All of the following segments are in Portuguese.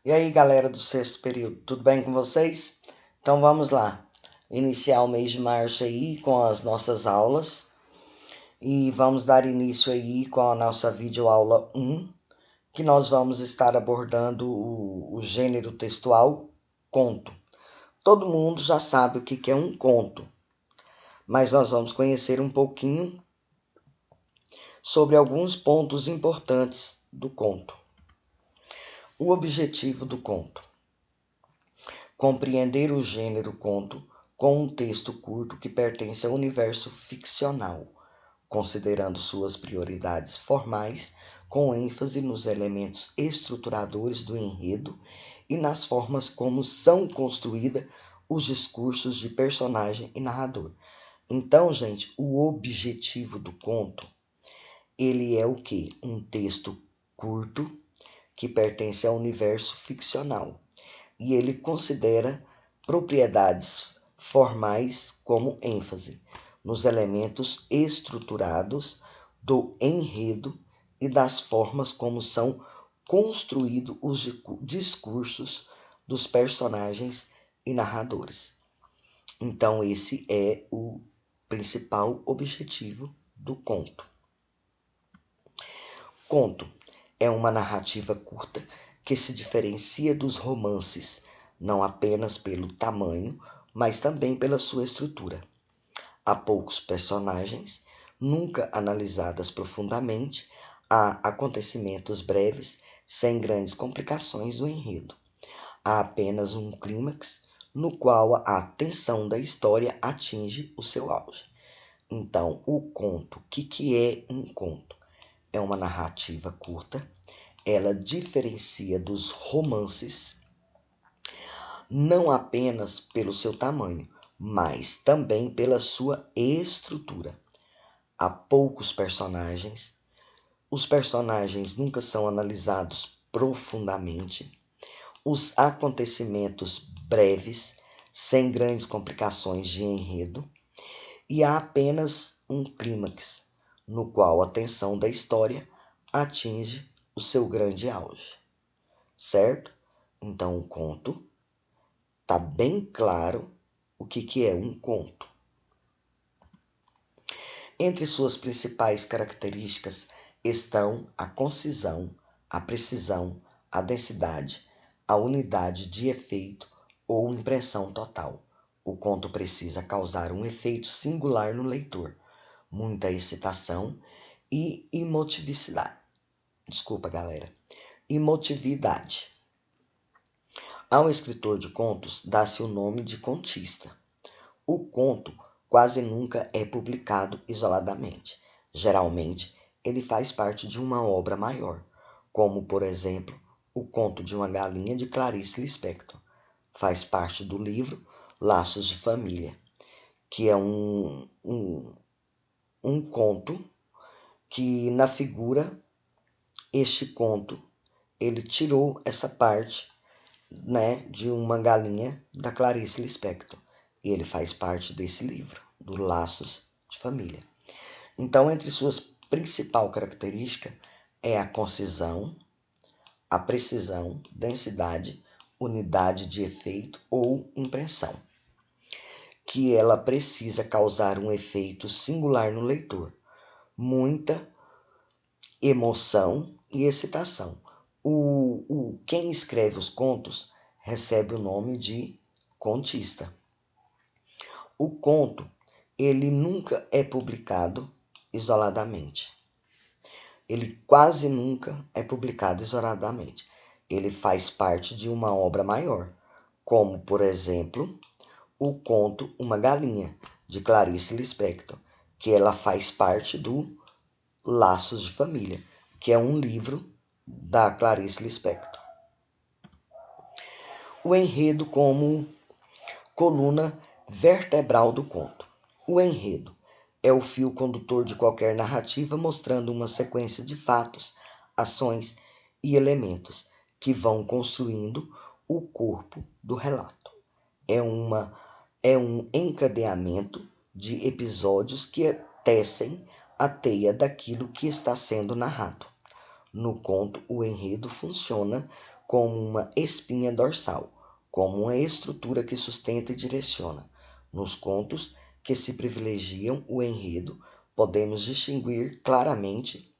E aí, galera do sexto período, tudo bem com vocês? Então vamos lá, iniciar o mês de março aí com as nossas aulas e vamos dar início aí com a nossa videoaula 1, que nós vamos estar abordando o gênero textual conto. Todo mundo já sabe o que é um conto, mas nós vamos conhecer um pouquinho sobre alguns pontos importantes do conto. O objetivo do conto: compreender o gênero conto com um texto curto que pertence ao universo ficcional, considerando suas prioridades formais, com ênfase nos elementos estruturadores do enredo e nas formas como são construídos os discursos de personagem e narrador. Então, gente, o objetivo do conto, ele é o quê? Um texto curto que pertence ao universo ficcional, e ele considera propriedades formais como ênfase nos elementos estruturados do enredo e das formas como são construídos os discursos dos personagens e narradores. Então, esse é o principal objetivo do conto. Conto é uma narrativa curta que se diferencia dos romances, não apenas pelo tamanho, mas também pela sua estrutura. Há poucos personagens, nunca analisadas profundamente, há acontecimentos breves, sem grandes complicações do enredo. Há apenas um clímax, no qual a tensão da história atinge o seu auge. Então, o conto, o que é um conto? É uma narrativa curta. Ela diferencia dos romances não apenas pelo seu tamanho, mas também pela sua estrutura. Há poucos personagens, os personagens nunca são analisados profundamente, os acontecimentos breves, sem grandes complicações de enredo, e há apenas um clímax, no qual a tensão da história atinge o seu grande auge, certo? Então, o conto está bem claro o que é um conto. Entre suas principais características estão a concisão, a precisão, a densidade, a unidade de efeito ou impressão total. O conto precisa causar um efeito singular no leitor, muita excitação e emotividade. Desculpa, galera. Emotividade. Ao escritor de contos dá-se o nome de contista. O conto quase nunca é publicado isoladamente. Geralmente, ele faz parte de uma obra maior, como, por exemplo, O Conto de uma Galinha de Clarice Lispector. Faz parte do livro Laços de Família, que é um conto que, na figura, este conto, ele tirou essa parte, né, de uma galinha da Clarice Lispector. E ele faz parte desse livro, do Laços de Família. Então, entre suas principais características é a concisão, a precisão, densidade, unidade de efeito ou impressão, que ela precisa causar um efeito singular no leitor, muita emoção e excitação. Quem escreve os contos recebe o nome de contista. O conto, ele nunca é publicado isoladamente. Ele quase nunca é publicado isoladamente. Ele faz parte de uma obra maior, como, por exemplo, o conto Uma Galinha, de Clarice Lispector, que ela faz parte do Laços de Família, que é um livro da Clarice Lispector. O enredo como coluna vertebral do conto. O enredo é o fio condutor de qualquer narrativa, mostrando uma sequência de fatos, ações e elementos que vão construindo o corpo do relato. É um encadeamento de episódios que tecem a teia daquilo que está sendo narrado. No conto, o enredo funciona como uma espinha dorsal, como uma estrutura que sustenta e direciona. Nos contos que se privilegiam o enredo, podemos distinguir claramente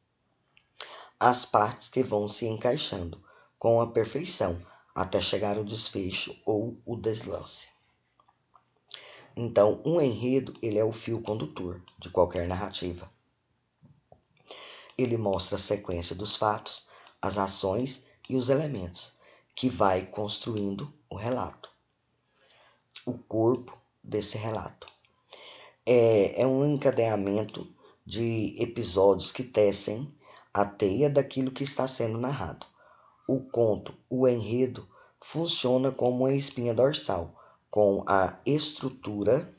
as partes que vão se encaixando com a perfeição até chegar ao desfecho ou o deslance. Então, um enredo, ele é o fio condutor de qualquer narrativa. Ele mostra a sequência dos fatos, as ações e os elementos que vai construindo o relato, o corpo desse relato. É um encadeamento de episódios que tecem a teia daquilo que está sendo narrado. O conto, o enredo, funciona como uma espinha dorsal, com a estrutura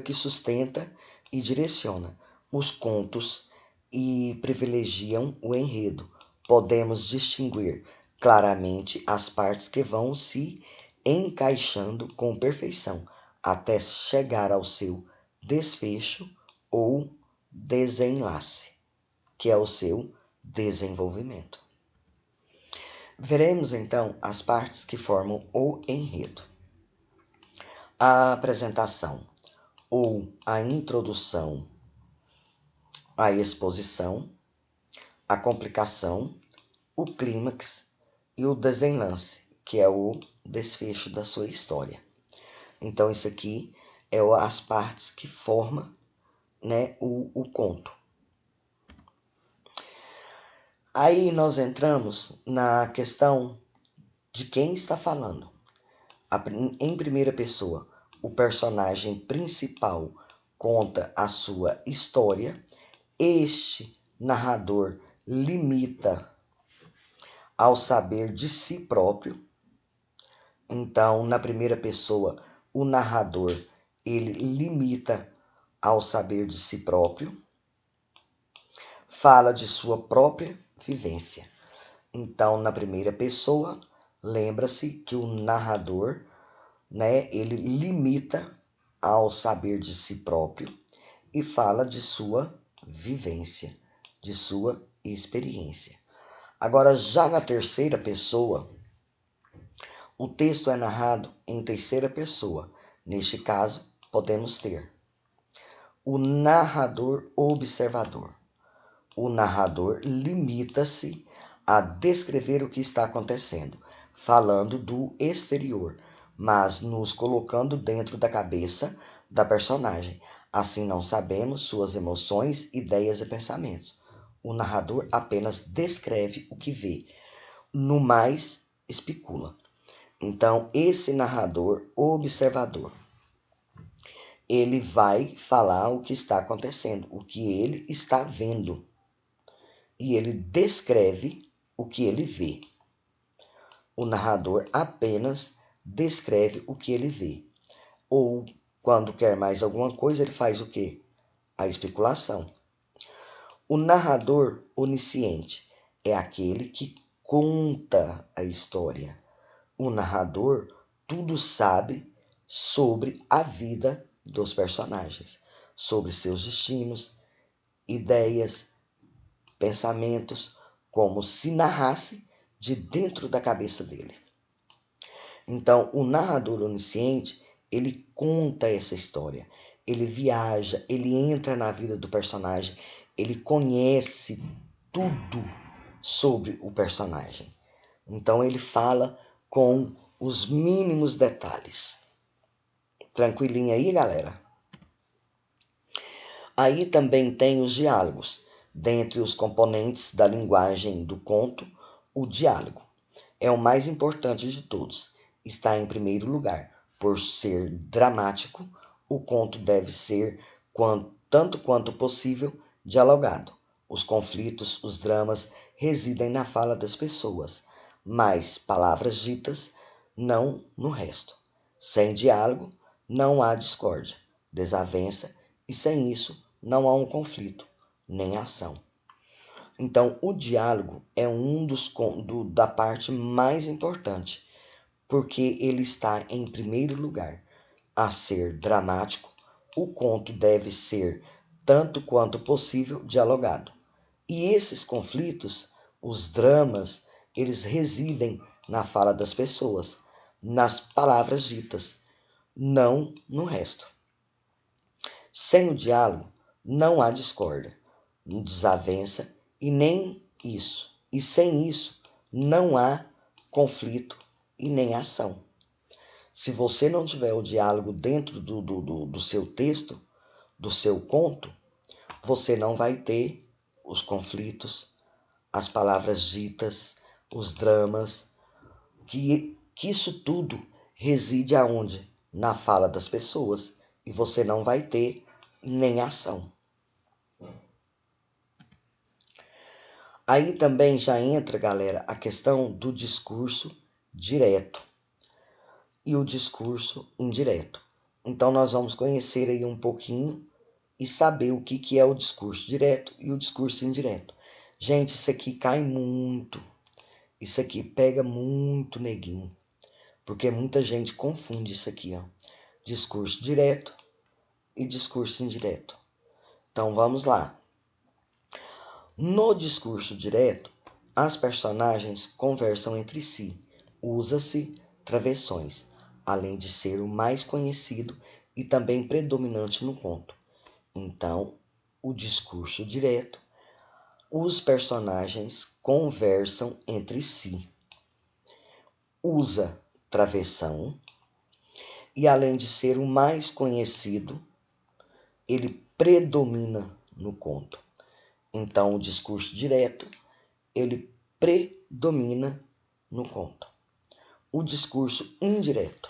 que sustenta e direciona os contos e privilegiam o enredo. Podemos distinguir claramente as partes que vão se encaixando com perfeição até chegar ao seu desfecho ou desenlace, que é o seu desenvolvimento. Veremos então as partes que formam o enredo. A apresentação ou a introdução, a exposição, a complicação, o clímax e o desenlace, que é o desfecho da sua história. Então, isso aqui é as partes que formam, né, o conto. Aí nós entramos na questão de quem está falando. Em primeira pessoa, o personagem principal conta a sua história. Este narrador limita ao saber de si próprio. Então, na primeira pessoa, o narrador ele limita ao saber de si próprio, fala de sua própria vivência. Então, na primeira pessoa, lembra-se que o narrador, né, ele limita ao saber de si próprio e fala de sua vivência, de sua experiência. Agora, já na terceira pessoa, o texto é narrado em terceira pessoa. Neste caso, podemos ter o narrador observador. O narrador limita-se a descrever o que está acontecendo, falando do exterior, mas nos colocando dentro da cabeça da personagem. Assim não sabemos suas emoções, ideias e pensamentos. O narrador apenas descreve o que vê, no mais especula. Então, esse narrador observador, ele vai falar o que está acontecendo, o que ele está vendo. E ele descreve o que ele vê. O narrador apenas descreve o que ele vê. Ou, quando quer mais alguma coisa, ele faz o quê? A especulação. O narrador onisciente é aquele que conta a história. O narrador tudo sabe sobre a vida dos personagens, sobre seus destinos, ideias, pensamentos, como se narrasse de dentro da cabeça dele. Então, o narrador onisciente, ele conta essa história, ele viaja, ele entra na vida do personagem, ele conhece tudo sobre o personagem. Então, ele fala com os mínimos detalhes. Tranquilinho aí, galera? Aí também tem os diálogos. Dentre os componentes da linguagem do conto, o diálogo é o mais importante de todos. Está em primeiro lugar. Por ser dramático, o conto deve ser, tanto quanto possível, dialogado. Os conflitos, os dramas residem na fala das pessoas, mas palavras ditas, não no resto. Sem diálogo, não há discórdia, desavença, e sem isso, não há um conflito, nem ação. Então, o diálogo é da parte mais importante, porque ele está em primeiro lugar. A ser dramático, o conto deve ser, tanto quanto possível, dialogado. E esses conflitos, os dramas, eles residem na fala das pessoas, nas palavras ditas, não no resto. Sem o diálogo, não há discórdia, desavença e nem isso. E sem isso, não há conflito e nem ação. Se você não tiver o diálogo dentro do seu texto, do seu conto, você não vai ter os conflitos, as palavras ditas, os dramas, que isso tudo reside aonde? Na fala das pessoas. E você não vai ter nem ação. Aí também já entra, galera, a questão do discurso direto e o discurso indireto. Então nós vamos conhecer aí um pouquinho e saber o que é o discurso direto e o discurso indireto. Gente, isso aqui cai muito. Isso aqui pega muito neguinho. Porque muita gente confunde isso aqui, ó. Discurso direto e discurso indireto. Então vamos lá. No discurso direto, as personagens conversam entre si. Usa-se travessões, além de ser o mais conhecido e também predominante no conto. Então, o discurso direto, os personagens conversam entre si. Usa travessão e, além de ser o mais conhecido, ele predomina no conto. Então, o discurso direto, ele predomina no conto. O discurso indireto,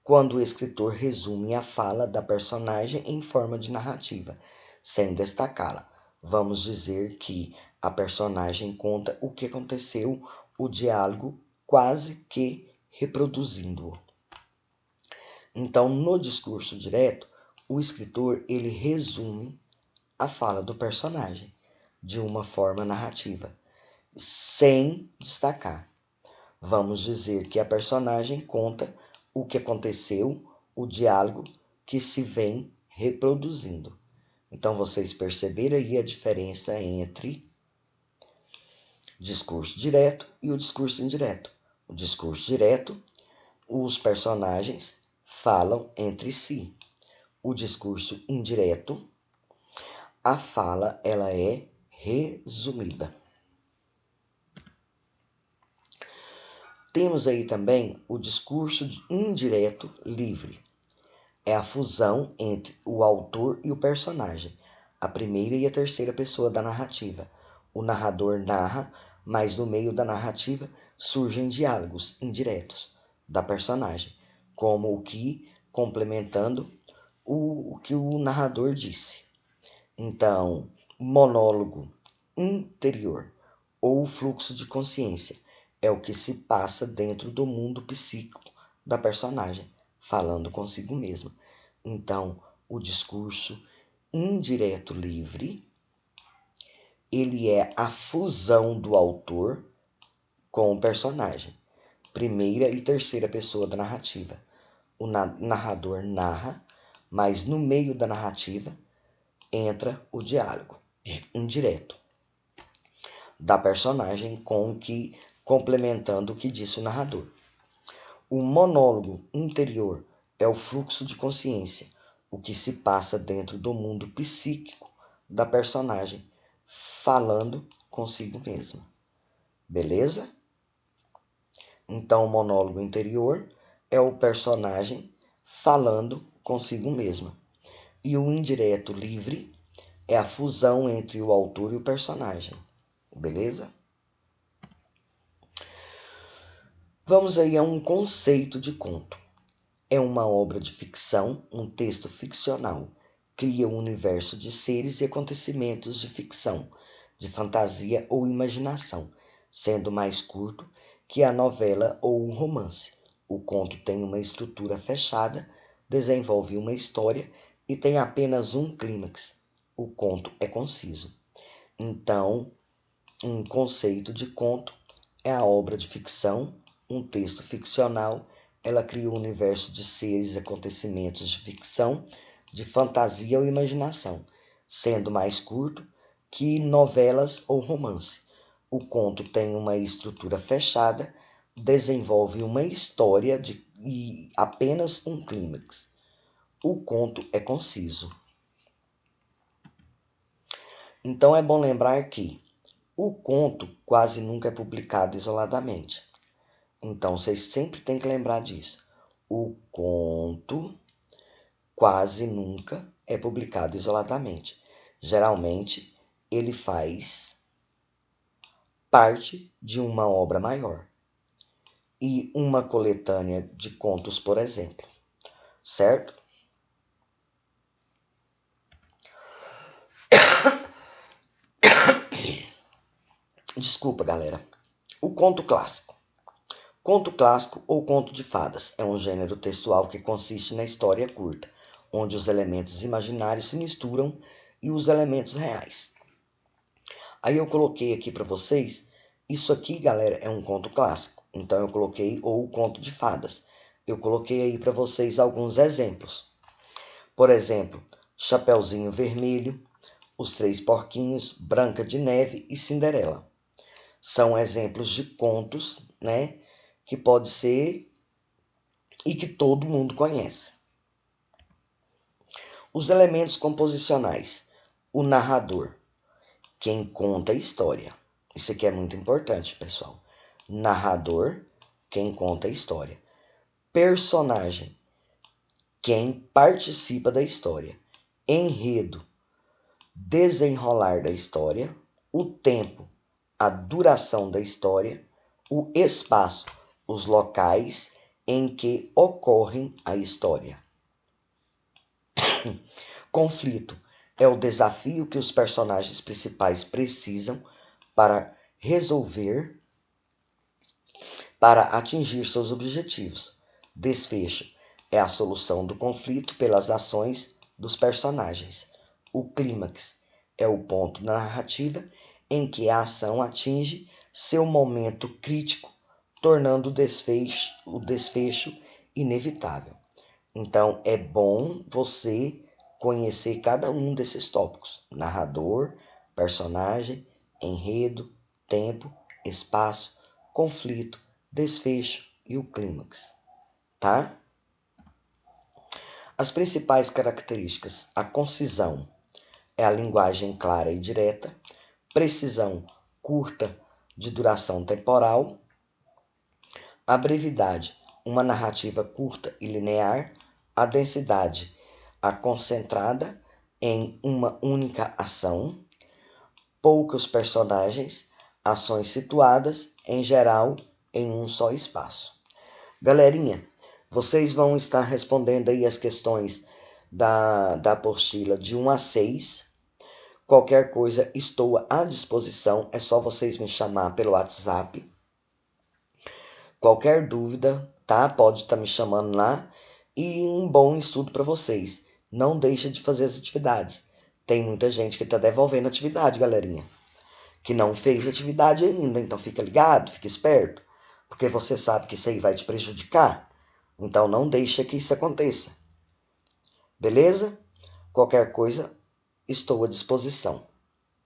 quando o escritor resume a fala da personagem em forma de narrativa, sem destacá-la. Vamos dizer que a personagem conta o que aconteceu, o diálogo quase que reproduzindo-o. Então, no discurso direto, o escritor ele resume a fala do personagem de uma forma narrativa, sem destacar. Vamos dizer que a personagem conta o que aconteceu, o diálogo que se vem reproduzindo. Então vocês perceberam aí a diferença entre discurso direto e o discurso indireto. O discurso direto, os personagens falam entre si. O discurso indireto, a fala ela é resumida. Temos aí também o discurso indireto livre. É a fusão entre o autor e o personagem, a primeira e a terceira pessoa da narrativa. O narrador narra, mas no meio da narrativa surgem diálogos indiretos da personagem, como o que complementando o que o narrador disse. Então, monólogo interior ou fluxo de consciência é o que se passa dentro do mundo psíquico da personagem, falando consigo mesma. Então, o discurso indireto livre, ele é a fusão do autor com o personagem, primeira e terceira pessoa da narrativa. O narrador narra, mas no meio da narrativa entra o diálogo indireto da personagem complementando o que disse o narrador. O monólogo interior é o fluxo de consciência, o que se passa dentro do mundo psíquico da personagem, falando consigo mesma. Beleza? Então, o monólogo interior é o personagem falando consigo mesma. E o indireto livre é a fusão entre o autor e o personagem. Beleza? Vamos aí a um conceito de conto. É uma obra de ficção, um texto ficcional. Cria um universo de seres e acontecimentos de ficção, de fantasia ou imaginação, sendo mais curto que a novela ou um romance. O conto tem uma estrutura fechada, desenvolve uma história e tem apenas um clímax. O conto é conciso. Então, um conceito de conto é a obra de ficção, um texto ficcional. Ela cria um universo de seres e acontecimentos de ficção, de fantasia ou imaginação, sendo mais curto que novelas ou romance. O conto tem uma estrutura fechada, desenvolve uma história e apenas um clímax. O conto é conciso. Então é bom lembrar que o conto quase nunca é publicado isoladamente. Então vocês sempre têm que lembrar disso. O conto quase nunca é publicado isoladamente. Geralmente ele faz parte de uma obra maior e uma coletânea de contos, por exemplo, certo? Desculpa, galera. O conto clássico. Conto clássico ou conto de fadas é um gênero textual que consiste na história curta, onde os elementos imaginários se misturam e os elementos reais. Aí eu coloquei aqui para vocês, isso aqui, galera, é um conto clássico. Então eu coloquei ou conto de fadas. Eu coloquei aí para vocês alguns exemplos. Por exemplo, Chapeuzinho Vermelho, Os Três Porquinhos, Branca de Neve e Cinderela. São exemplos de contos, né, que pode ser e que todo mundo conhece. Os elementos composicionais. O narrador, quem conta a história. Isso aqui é muito importante, pessoal. Narrador, quem conta a história. Personagem, quem participa da história. Enredo, desenrolar da história. O tempo, a duração da história. O espaço, os locais em que ocorre a história. Conflito é o desafio que os personagens principais precisam para resolver, para atingir seus objetivos. Desfecho é a solução do conflito pelas ações dos personagens. O clímax é o ponto da narrativa em que a ação atinge seu momento crítico, tornando o desfecho inevitável. Então, é bom você conhecer cada um desses tópicos: narrador, personagem, enredo, tempo, espaço, conflito, desfecho e o clímax, tá? As principais características: a concisão é a linguagem clara e direta, precisão curta de duração temporal, a brevidade, uma narrativa curta e linear, a densidade, a concentrada em uma única ação, poucos personagens, ações situadas, em geral, em um só espaço. Galerinha, vocês vão estar respondendo aí as questões da apostila de 1 a 6. Qualquer coisa, estou à disposição, é só vocês me chamar pelo WhatsApp. Qualquer dúvida, tá? Pode estar me chamando lá. E um bom estudo para vocês. Não deixa de fazer as atividades. Tem muita gente que está devolvendo atividade, galerinha. Que não fez atividade ainda. Então fica ligado, fica esperto. Porque você sabe que isso aí vai te prejudicar. Então não deixa que isso aconteça. Beleza? Qualquer coisa, estou à disposição.